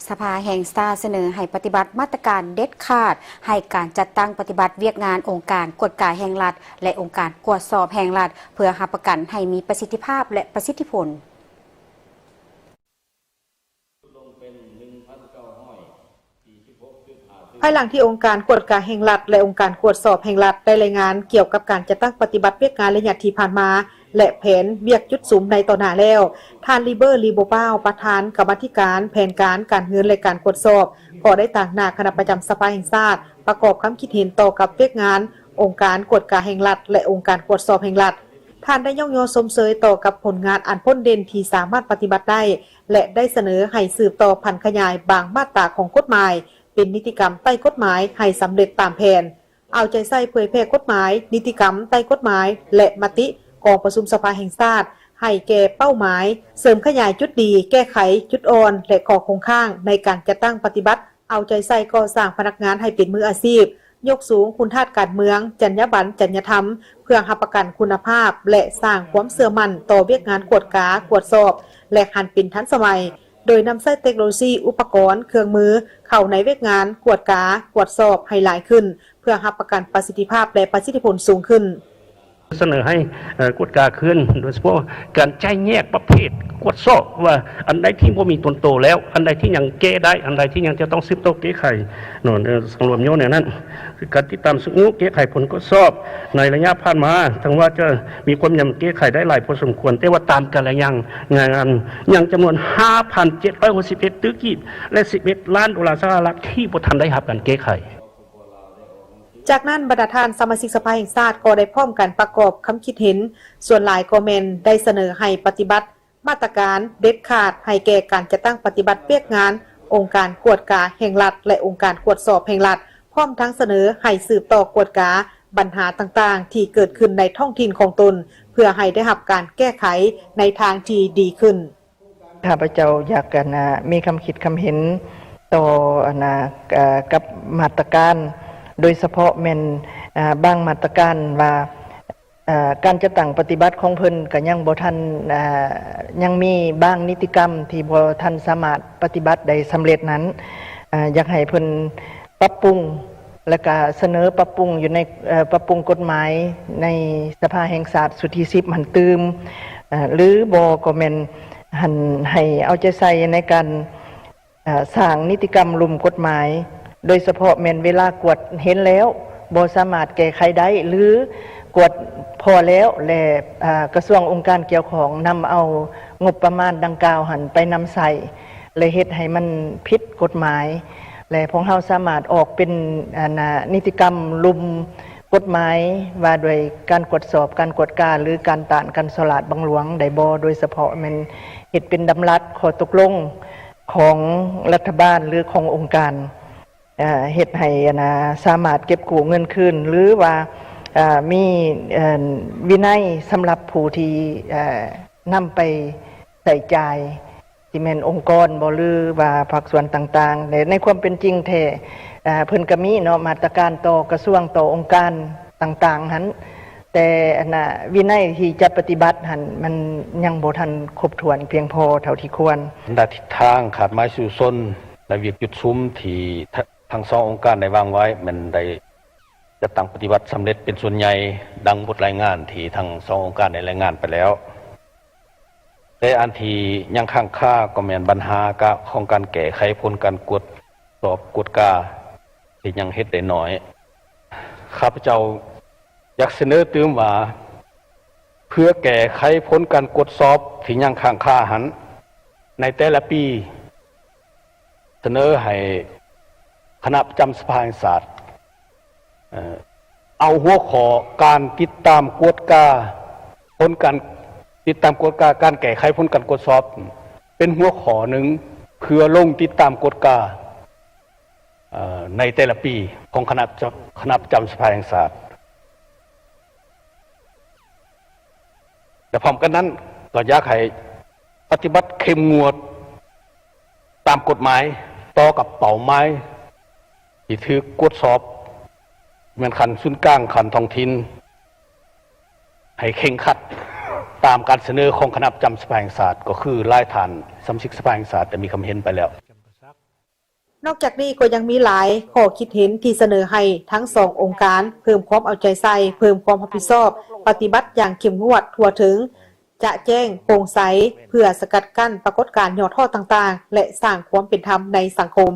สภาแห่งชาติเสนอให้ปฏิบัติมาตรการเด็ดขาดให้การจัดตั้งปฏิบัติเวียกงานองค์การกวดกาแห่งรัฐและองค์การกวดสอบแห่งรัฐเพื่อหาประกันให้มีประสิทธิภาพและประสิทธิผลภายหลังที่องค์การกวดกาแห่งรัฐและองค์การกวดสอบแห่งรัฐได้รายงานเกี่ยวกับการจัดตั้งปฏิบัติเวียกงานระยะที่ผ่านมาและแผนเวียกจุดสูงในต่อหน้าแล้วท่านลีเบอร์ลีโบเป้าประธานกรรมาธิการแผนการเงินและการกวดสอบก็ได้ต่างหน้าคณะประจำสภาแห่งชาติประกอบความคิดเห็นต่อกับเวียกงานองค์การกวดกาแห่งรัฐและองค์การกวดสอบแห่งรัฐท่านได้ย่องยอชมเชยต่อกับผลงานอันพ้นเด่นที่สามารถปฏิบัติได้และได้เสนอให้สืบต่อพันขยายบางมาตราของกฎหมายเป็นนิติกรรมใต้กฎหมายให้สำเร็จตามแผนเอาใจใส่เผยแพร่กฎหมายนิติกรรมใต้กฎหมายและมติกองประชุมสภาแห่งชาติให้แก่เป้าหมายเสริมขยายจุดดีแก้ไขจุดอ่อนและข้อคงข้างในการจัดตั้งปฏิบัติเอาใจใส่ก่อสร้างพนักงานให้เป็นมืออาชีพยกสูงคุณธาตุการเมืองจรรยาบรรณจริยธรรมเพื่อรับประกันคุณภาพและสร้างความเชื่อมั่นต่อเวียกงานกวดกากวดสอบและหันเป็นทันสมัยโดยนำใช้เทคโนโลยีอุปกรณ์เครื่องมือเข้าในเวียกงานกวดกากวดสอบให้หลายขึ้นเพื่อรับประกันประสิทธิภาพและประสิทธิผลสูงขึ้นเสนอให้กวดกาขึ้นโดยเฉพาะการแจ้งแยกประเภทกวดสอบว่าอันใดที่บ่มีตนโตแล้วอันใดที่ยังแก้ได้อันใดที่ยังจะต้องสืบต่อแก้ไขโน่นสังรวมโยนเนี่ยนั้นการติดตามสุขนุแก้ไขผลกวดสอบในระยะผ่านมาทั้งว่าจะมีความยังแก้ไขได้หลายพอสมควรแต่ว่าตามกันแล้วยังจำนวน 5,761 ตึกกีบและ11 ล้านดอลลาร์สหรัฐที่บ่ทันได้รับการแก้ไขจากนั้นบรรดาท่านสมาชิกสภาแห่งชาติก็ได้พร้อมกันประกอบคำคิดเห็นส่วนหลายคอมเมนต์ได้เสนอให้ปฏิบัติมาตรการเด็ดขาดให้แก่การจัดตั้งปฏิบัติเวียกงานองค์การกวดกาแห่งรัฐและองค์การกวดสอบแห่งรัฐพร้อมทั้งเสนอให้สืบต่อกวดกาปัญหาต่างๆที่เกิดขึ้นในท้องถิ่นของตนเพื่อให้ได้รับการแก้ไขในทางที่ดีขึ้นข้าพเจ้าอยากกันมีคำคิดคำเห็นต่อกับมาตรการโดยเฉพาะแม่นบางมาตรการว่าการจะตั้งปฏิบัติของเพิ่นก็ยังบ่ทันยังมีบางนิติกรรมที่บ่ทันสามารถปฏิบัติได้สำเร็จนั้นอยากให้เพิ่นปรับปรุงและก็เสนอปรับปรุงอยู่ในปรับปรุงกฎหมายในสภาแห่งชาติสุทธิ10หันตืมหรือบ่ก็แม่นหันให้เอาใจใส่ในการสร้างนิติกรรมลุ่มกฎหมายโดยเฉพาะแม่นเวลากวดเห็นแล้วบ่สามารถแก้ไขได้หรือกวดพอแล้วและกระทรวงองค์การเกี่ยวของนำเอางบประมาณดังกล่าวหันไปนำใส่และเฮ็ดให้มันผิดกฎหมายและพวกเราสามารถออกเป็นนิติกรรมลุมกฎหมายว่าโดยการกวดสอบการกวดกาหรือการต้านการสลาดบังหลวงได้บ่โดยเฉพาะมันเฮ็ดเป็นดำรัสข้อตกลงของรัฐบาลหรือขององค์การเฮ็ดให้สามารถเก็บกู้เงินคืนหรือว่ามีวินัยสำหรับผู้ที่นำไปใส่ใจที่แม่นองค์กรบ่หรือว่าภาคส่วนต่างๆในความเป็นจริงแท้เพิ่นก็มีเนาะมาตรการต่อกระทรวงต่อองค์การต่างๆหันแต่วินัยที่จะปฏิบัติหันมันยังบ่ทันครบถ้วนเพียงพอเท่าที่ควรด้านทิศทางขาดไม้สู่ซนและเวียกจุดซุ้มที่ทั้งสององค์การได้วางไว้มันได้จะตั้งปฏิบัติสำเร็จเป็นส่วนใหญ่ดังบทรายงานที่ทั้งสององค์การได้รายงานไปแล้วแต่อันที่ยังค้างคาก็แม่นปัญหาของการแก้ไขผลการกวดสอบกวดกาที่ยังเฮ็ดได้น้อยข้าพเจ้าอยากเสนอเติมว่าเพื่อแก้ไขผลการกวดสอบที่ยังค้างคาหันในแต่ละปีเสนอให้คณะประจำสภาแห่งชาติเอาหัวข้อการติดตามกวดกาผลการติดตามกวดกาการแก้ไขผลการกวดสอบเป็นหัวข้อหนึ่งเพื่อลงติดตามกวดกาในแต่ละปีของคณะประจำสภาแห่งชาติและพร้อมกันนั้นก็อยากให้ปฏิบัติเข้มงวดตามกฎหมายต่อกับเป้าหมายที่ถือกวดสอบเหมือนขันศูนย์กลางขันท้องถิ่นให้เข่งขัดตามการเสนอของคณะประจำสภาแห่งชาติก็คือรายฐานสมาชิกสภาแห่งชาติแต่มีคำเห็นไปแล้ว นอกจากนี้ก็ยังมีหลายข้อคิดเห็นที่เสนอให้ทั้งสององค์การเพิ่มความเอาใจใส่เพิ่มความรับผิดชอบปฏิบัติอย่างเข้มงวดทั่วถึงจะแจ้งโปร่งใสเพื่อสกัดกั้นปรากฏการณ์ย่อท่อต่างๆและสร้างความเป็นธรรมในสังคม